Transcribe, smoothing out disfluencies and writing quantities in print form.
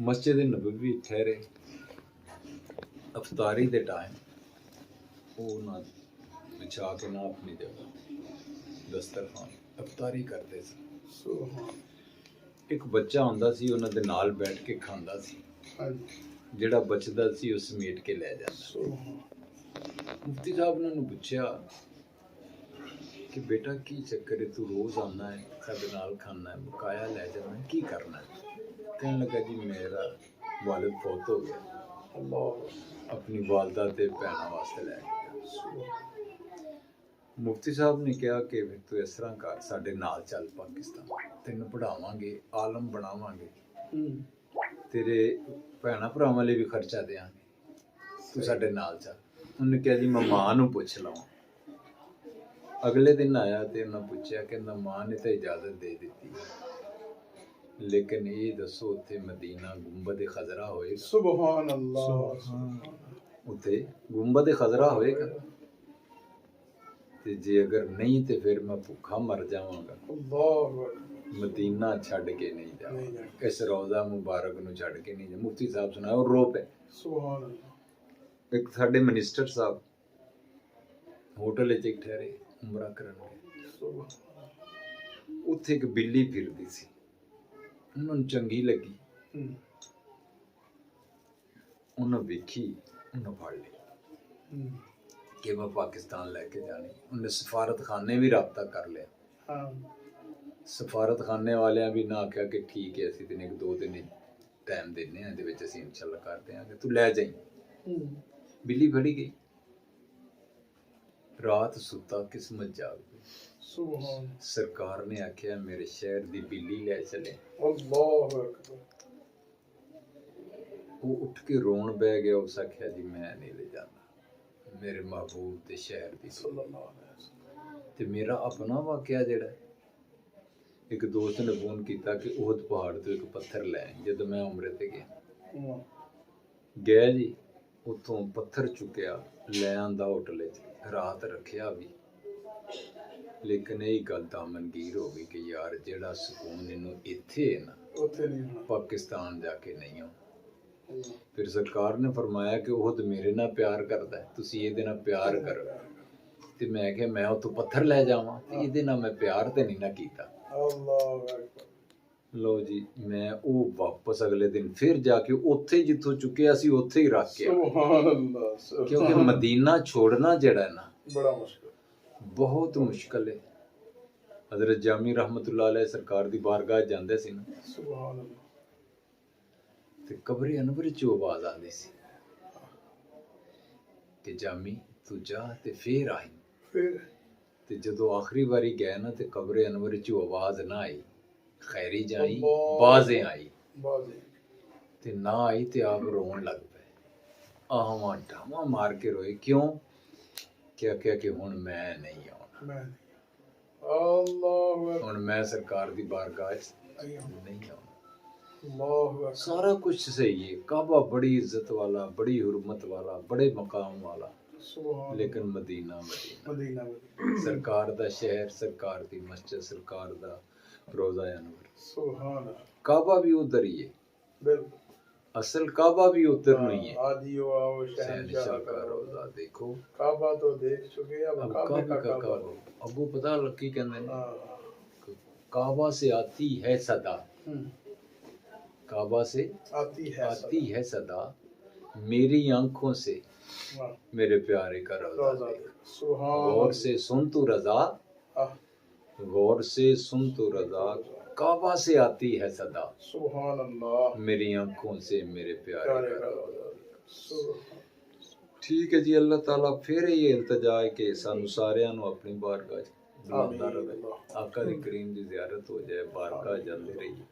मस्जिद नबवी ठहरे अफतारी के टाइम वो ना बिछा के ना अपनी जगह दस्तरखान अफतारी करते सी। एक बच्चा आंदा सी उन्हां दे नाल बैठ के खांदा सी, जिहड़ा बचदा सी उस समेट के लै जांदा। मुफ्ती साहब ने उन्होंने पूछा कि बेटा की चक्कर है, तू रोज़ आना है साडे नाल खाना है, बकाया लै जाना है, की करना है? कहने लगा जी मेरा वालिद फौत हो गया, अपनी वालदा ते भैनां वास्ते लै गया। मुफ्ती साहब ने कहा कि फिर तू इस तरह कर, साडे नाल चल पाकिस्तान, तेन पढ़ावांगे, आलम बनावांगे, तेरे भैनां भरावां लई भी खर्चा देंगे, तू साडे नाल चल। उन्हें कहा जी मैं मां नूं पुछ लवां। अगले दिन आया तो उन्हें पूछा कि मां ने तो इजाजत दे दी, लेकिन ये दसो उत्थे मदीना गुंबद खजरा होएगा? सुभान अल्लाह। उत्थे गुंबद खजरा होएगा? ते जे अगर नहीं तो फिर मैं भुखा मर जावांगा, मदीना छड़ के नहीं जावांगा, इस रोज़ा मुबारक नूं छड़ के नहीं जा। मुफ्ती साहब सुनाया और रो पे। सुभान अल्लाह। एक साडे मिनिस्टर साहब होटल विच एक ठहरे उमरा करन गए, उत्थे एक बिल्ली फिरदी सी, उन्होंने चंगी लगी, उन्हें वेखी, उन्हें फड़ ली कि मैं पाकिस्तान लैके जानी। उन्हें सफारत खाने भी रबता कर लिया, सफारत खाने वाले भी ना आख्या कि ठीक है असीं तेन 1-2 दिन टाइम देने हैं, इहदे विच असीं इंशाअल्लाह कर देंगे, तू लै जाई। बिल्ली फड़ी गई, रात सुता किस्मत जाग गई। सरकार ने आख्या मेरे शहर दी बिल्ली लै चले। वो उठ के रोन बह गया, उस आख्या जी मैं नहीं ले जाना, मेरे महबूब दे शहर दी। ते मेरा अपना वाकया जेड़ा, एक दोस्त ने फोन किया कि ओहद पहाड़ तो एक पत्थर लै, जब मैं उमरे ते गया जी, उत्थों पत्थर चुकया लै आंदा होटल च, रात रखिया भी, लेकिन यही गल दामनगीर हो गई कि यार जेड़ा सुकून इनू इत्थे है ना, पाकिस्तान जाके नहीं हो। फिर सरकार ने फरमाया कि ओह तो मेरे नाल प्यार करदा है, तुसीं इहदे नाल प्यार करो। ते मैं क्या मैं उत्थों पत्थर लै जावां, ते इहदे नाल मैं प्यार ते नहीं ना कीता। लो जी मैं वो वापस अगले दिन फिर जाके उत्थे जिथों चुकिया सी उत्थे ही रख के, क्योंकि मदीना छोड़ना जेड़ा है ना बड़ा मुश्किल, बहुत मुश्किल है। हजरत जामी रहमतुल्लाह अलैह सरकार दी बारगाह जांदे सी ना, सुभान अल्लाह, ते कब्रे अनवर चों आवाज आंदी सी कि जामी तू जा ते फिर आई। ते जदों आखिरी बारी गए ना, ते कब्रे अनवर चों आवाज ना आई, खैरी जाई बाजें आई, ते ना आई ते आप रोन लग पे, आहवा ढावा मार के रोए। क्यों? क्या क्या कि हुण मैं नहीं आउणा, हुण मैं सरकार दी बारगाह नहीं आउणा। सारा कुछ सही है, काबा बड़ी इज्जत वाला, बड़ी हुर्मत वाला, बड़े मकाम वाला, लेकिन मदीना मदीना सरकार दा शहर, सरकार दी मस्जिद, सरकार दा रोज़ा अनवर, काबा भी उधर ही है, असल काबा भी उधर नहीं है। शहनशाह का रोज़ा देखो, काबा तो देख चुके, अब काबा का काबा। अब वो पता लकी कहते हैं काबा से आती है सदा, काबा से आती है सदा, मेरी आंखों से मेरे प्यारे का रोज़ा देख, गौर से सुन तू रज़ा, गौर से सुन तो रज़ा, काबा से आती है सदा, सुभान अल्लाह, मेरी आंखों से मेरे प्यारे का रोज़ा। ठीक है जी, अल्लाह ताला फिर ये इल्तिजा है कि सानू सारियां नू अपनी बारगाह बुलांदा रहे, आका दी करीम दी ज़ियारत हो जाए, बारगाह जांदे रहिए।